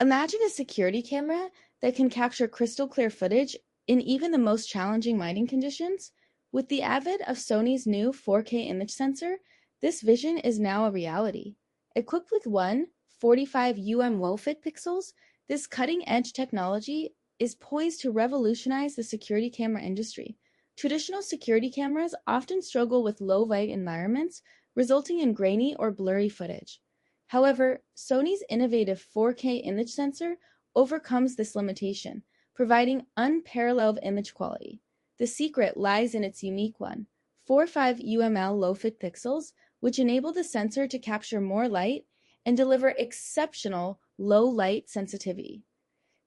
Imagine a security camera that can capture crystal clear footage in even the most challenging lighting conditions. With the advent of Sony's new 4K image sensor, this vision is now a reality. Equipped with 145 LOFIC pixels, this cutting-edge technology is poised to revolutionize the security camera industry. Traditional security cameras often struggle with low light environments, resulting in grainy or blurry footage. However, Sony's innovative 4K image sensor overcomes this limitation, providing unparalleled image quality. The secret lies in its unique 145 UML LOFIC pixels, which enable the sensor to capture more light and deliver exceptional low light sensitivity.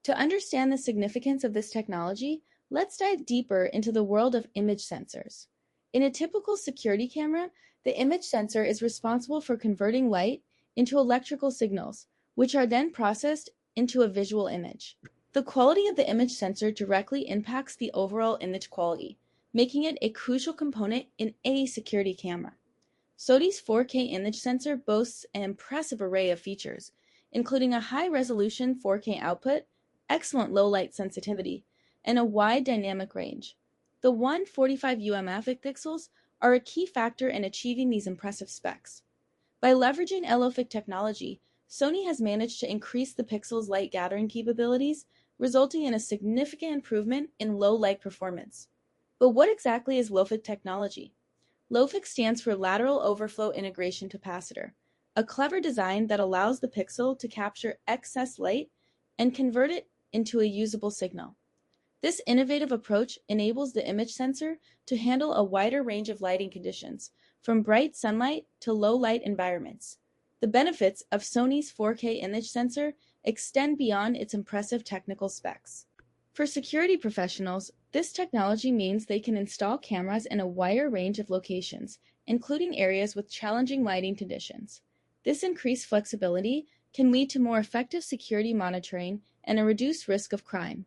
To understand the significance of this technology, let's dive deeper into the world of image sensors. In a typical security camera, the image sensor is responsible for converting light into electrical signals, which are then processed into a visual image. The quality of the image sensor directly impacts the overall image quality, making it a crucial component in any security camera. Sony's 4K image sensor boasts an impressive array of features, including a high-resolution 4K output, excellent low-light sensitivity, and a wide dynamic range. The 145 UMF pixels are a key factor in achieving these impressive specs. By leveraging LOFIC technology, Sony has managed to increase the pixel's light gathering capabilities, resulting in a significant improvement in low light performance. But what exactly is LOFIC technology? LOFIC stands for Lateral Overflow Integration Capacitor, a clever design that allows the pixel to capture excess light and convert it into a usable signal. This innovative approach enables the image sensor to handle a wider range of lighting conditions, from bright sunlight to low light environments. The benefits of Sony's 4K image sensor extend beyond its impressive technical specs. For security professionals, this technology means they can install cameras in a wider range of locations, including areas with challenging lighting conditions. This increased flexibility can lead to more effective security monitoring and a reduced risk of crime.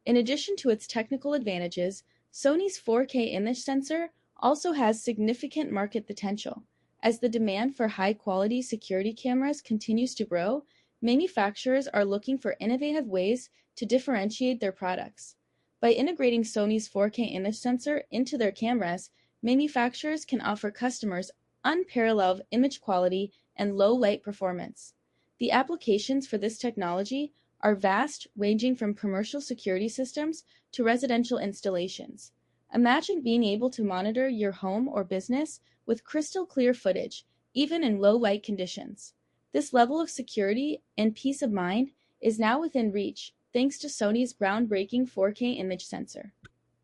In addition to its technical advantages, Sony's 4K image sensor also has significant market potential. As the demand for high-quality security cameras continues to grow, manufacturers are looking for innovative ways to differentiate their products. By integrating Sony's 4K image sensor into their cameras, manufacturers can offer customers unparalleled image quality and low light performance. The applications for this technology are vast, ranging from commercial security systems to residential installations. Imagine being able to monitor your home or business with crystal clear footage, even in low light conditions. This level of security and peace of mind is now within reach thanks to Sony's groundbreaking 4K image sensor.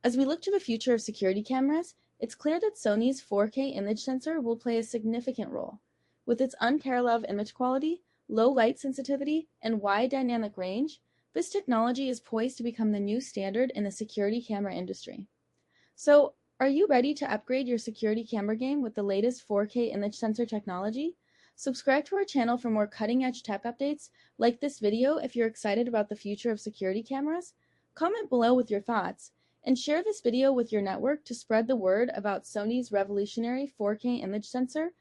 As we look to the future of security cameras, it's clear that Sony's 4K image sensor will play a significant role. With its unparalleled image quality, low light sensitivity, and wide dynamic range, this technology is poised to become the new standard in the security camera industry. So, are you ready to upgrade your security camera game with the latest 4K image sensor technology? Subscribe to our channel for more cutting-edge tech updates. Like this video if you're excited about the future of security cameras. Comment below with your thoughts, and share this video with your network to spread the word about Sony's revolutionary 4K image sensor